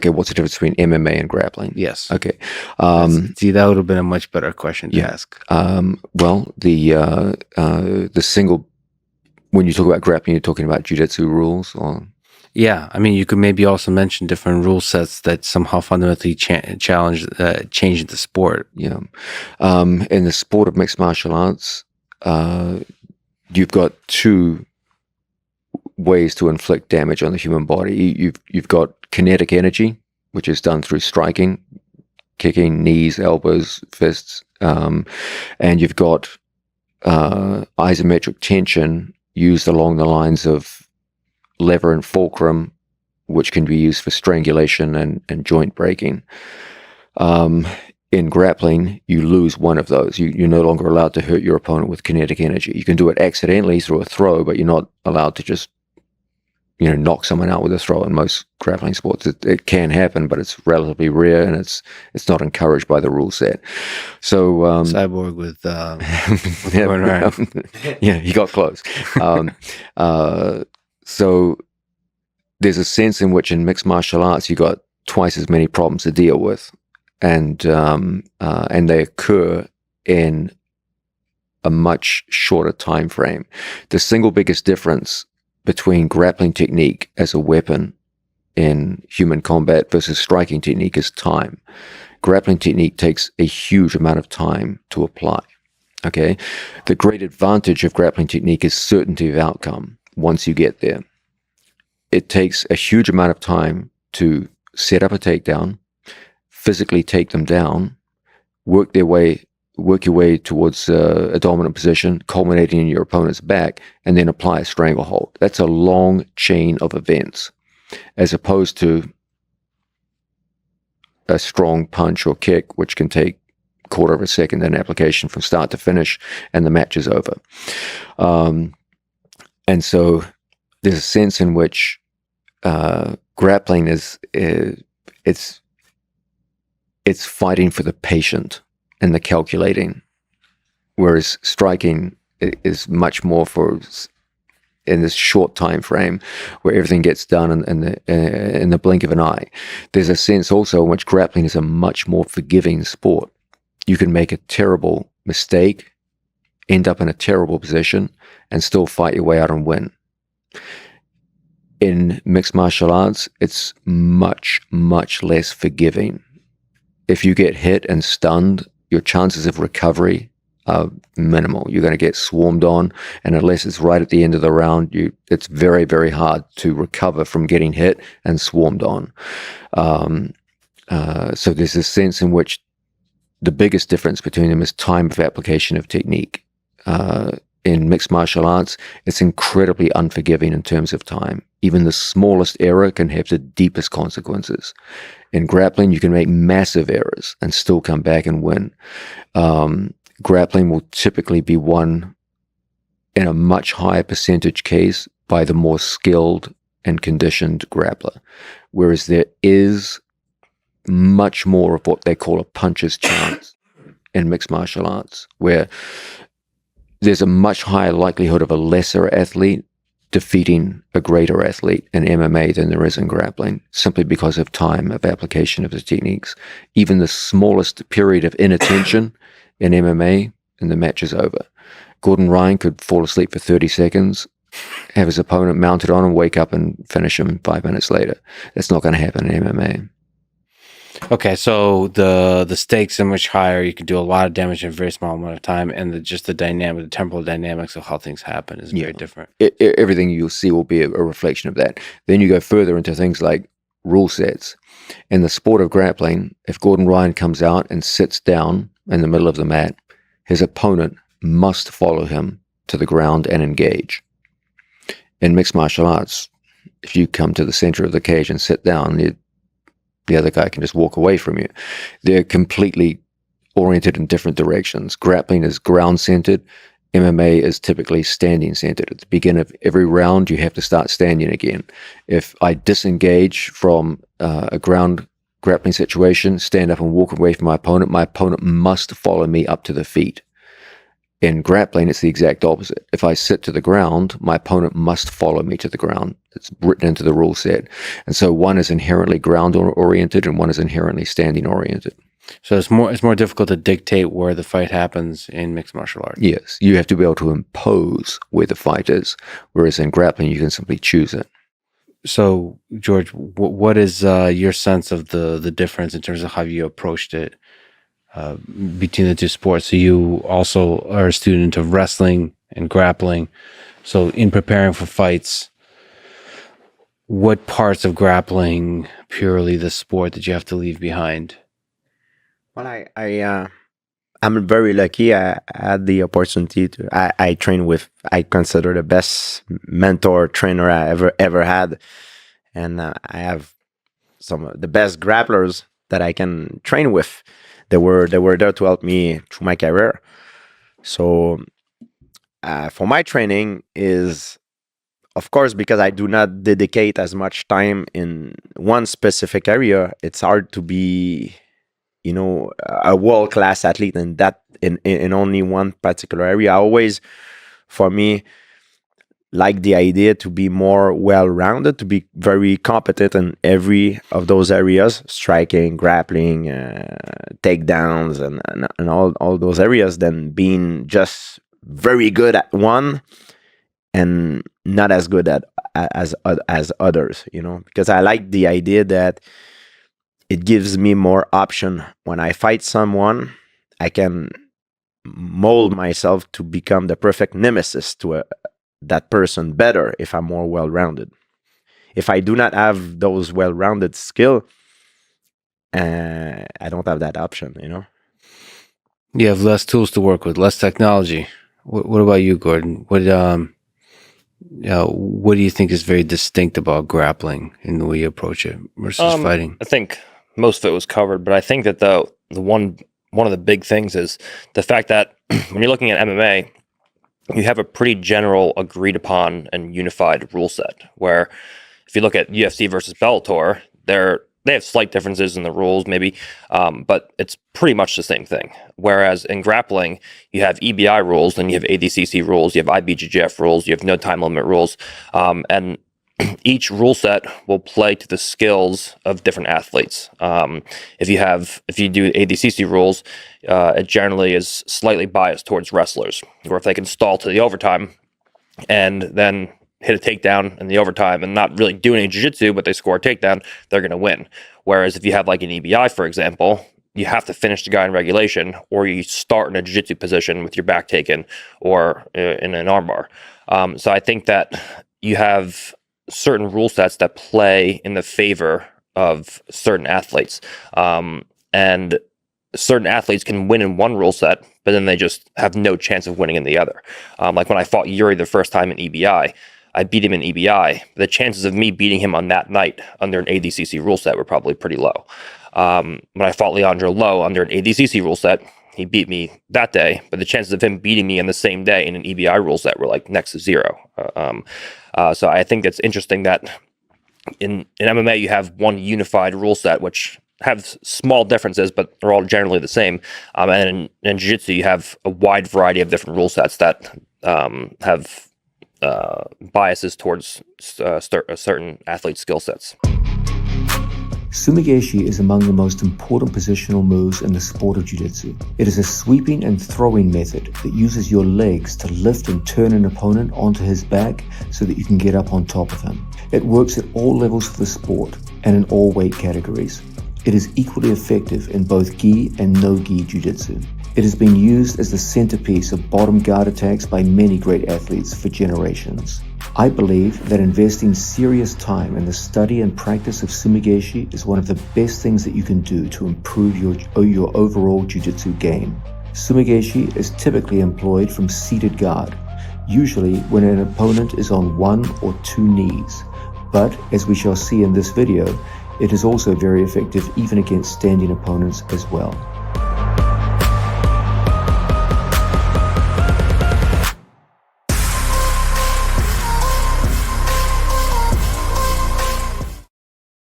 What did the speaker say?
Okay, what's the difference between MMA and grappling? Yes. Okay. See, that would have been a much better question to ask. Well, the single, when you talk about grappling, you're talking about jiu-jitsu rules, or Yeah, I mean, you could maybe also mention different rule sets that somehow fundamentally change the sport. yeah. In the sport of mixed martial arts, you've got two ways to inflict damage on the human body. You've got kinetic energy, which is done through striking, kicking, knees, elbows, fists, and you've got isometric tension used along the lines of lever and fulcrum, which can be used for strangulation and joint breaking. In grappling, you lose one of those. You're no longer allowed to hurt your opponent with kinetic energy. You can do it accidentally through a throw, but you're not allowed to just knock someone out with a throw. In most grappling sports, it can happen, but it's relatively rare, and it's not encouraged by the rule set. So Cyborg with going around. Yeah, he got close. So there's a sense in which in mixed martial arts you got twice as many problems to deal with, and they occur in a much shorter time frame. The single biggest difference between grappling technique as a weapon in human combat versus striking technique is time. Grappling technique takes a huge amount of time to apply. Okay, the great advantage of grappling technique is certainty of outcome. Once you get there, it takes a huge amount of time to set up a takedown, physically take them down, work your way towards a dominant position, culminating in your opponent's back, and then apply a stranglehold. That's a long chain of events, as opposed to a strong punch or kick, which can take a quarter of a second in application from start to finish, and the match is over. And so there's a sense in which grappling it's fighting for the patient and the calculating, whereas striking is much more for in this short time frame where everything gets done in the blink of an eye. There's a sense also in which grappling is a much more forgiving sport. You can make a terrible mistake, end up in a terrible position, and still fight your way out and win. In mixed martial arts, it's much, much less forgiving. If you get hit and stunned, your chances of recovery are minimal. You're going to get swarmed on, and unless it's right at the end of the round, it's very, very hard to recover from getting hit and swarmed on. So there's a sense in which the biggest difference between them is time of application of technique. In mixed martial arts, it's incredibly unforgiving in terms of time. Even the smallest error can have the deepest consequences. In grappling, you can make massive errors and still come back and win. Grappling will typically be won in a much higher percentage case by the more skilled and conditioned grappler, whereas there is much more of what they call a puncher's chance in mixed martial arts, where there's a much higher likelihood of a lesser athlete defeating a greater athlete in MMA than there is in grappling, simply because of time of application of the techniques. Even the smallest period of inattention in MMA, and the match is over. Gordon Ryan could fall asleep for 30 seconds, have his opponent mounted on, and wake up and finish him 5 minutes later. That's not going to happen in MMA. Okay, so the stakes are much higher. You can do a lot of damage in a very small amount of time, and the temporal dynamics of how things happen is very different. Everything you'll see will be a reflection of that. Then you go further into things like rule sets. In the sport of grappling, if Gordon Ryan comes out and sits down in the middle of the mat, his opponent must follow him to the ground and engage. In mixed martial arts, if you come to the center of the cage and sit down, the other guy can just walk away from you. They're completely oriented in different directions. Grappling is ground-centered. MMA is typically standing-centered. At the beginning of every round, you have to start standing again. If I disengage from a ground grappling situation, stand up and walk away from my opponent must follow me up to the feet. In grappling, it's the exact opposite. If I sit to the ground, my opponent must follow me to the ground. It's written into the rule set. And so one is inherently ground-oriented and one is inherently standing-oriented. So it's more difficult to dictate where the fight happens in mixed martial arts. Yes, you have to be able to impose where the fight is, whereas in grappling, you can simply choose it. So, George, what is your sense of the difference in terms of how you approached it between the two sports? So you also are a student of wrestling and grappling. So in preparing for fights, what parts of grappling, purely the sport, did you have to leave behind? Well, I'm very lucky. I had the opportunity to. I train with. I consider the best mentor trainer I ever had, and I have some of the best grapplers that I can train with. They were there to help me through my career. So, for my training is, of course, because I do not dedicate as much time in one specific area. It's hard to be, a world-class athlete in only one particular area. I always, for me, like the idea to be more well-rounded, to be very competent in every of those areas, striking, grappling, takedowns, and all those areas, than being just very good at one and not as good as others, because I like the idea that it gives me more option. When I fight someone, I can mold myself to become the perfect nemesis to that person better if I'm more well-rounded. If I do not have those well-rounded skill, I don't have that option, You have less tools to work with, less technology. What about you, Gordon? What do you think is very distinct about grappling in the way you approach it versus fighting? I think most of it was covered, but I think that the one of the big things is the fact that when you're looking at MMA, you have a pretty general, agreed upon, and unified rule set. Where if you look at UFC versus Bellator, they have slight differences in the rules, maybe, but it's pretty much the same thing. Whereas in grappling, you have EBI rules, and you have ADCC rules, you have IBJJF rules, you have no time limit rules, and each rule set will play to the skills of different athletes. If you do ADCC rules, it generally is slightly biased towards wrestlers, where if they can stall to the overtime and then hit a takedown in the overtime and not really do any jiu-jitsu, but they score a takedown, they're going to win. Whereas if you have like an EBI, for example, you have to finish the guy in regulation, or you start in a jiu-jitsu position with your back taken, or in an armbar. So I think that you have certain rule sets that play in the favor of certain athletes. And certain athletes can win in one rule set, but then they just have no chance of winning in the other. Like when I fought Yuri the first time in EBI, I beat him in EBI. The chances of me beating him on that night under an ADCC rule set were probably pretty low. When I fought Leandro Lowe under an ADCC rule set, he beat me that day, but the chances of him beating me on the same day in an EBI rule set were like next to zero. So I think it's interesting that in MMA you have one unified rule set, which have small differences, but they're all generally the same. And in Jiu-Jitsu, you have a wide variety of different rule sets that have biases towards certain athlete skill sets. Sumi Gaeshi is among the most important positional moves in the sport of jiu-jitsu. It is a sweeping and throwing method that uses your legs to lift and turn an opponent onto his back so that you can get up on top of him. It works at all levels of the sport and in all weight categories. It is equally effective in both gi and no-gi jiu-jitsu. It has been used as the centerpiece of bottom guard attacks by many great athletes for generations. I believe that investing serious time in the study and practice of Sumi Gaeshi is one of the best things that you can do to improve your overall jiu-jitsu game. Sumi Gaeshi is typically employed from seated guard, usually when an opponent is on one or two knees. But, as we shall see in this video, it is also very effective even against standing opponents as well.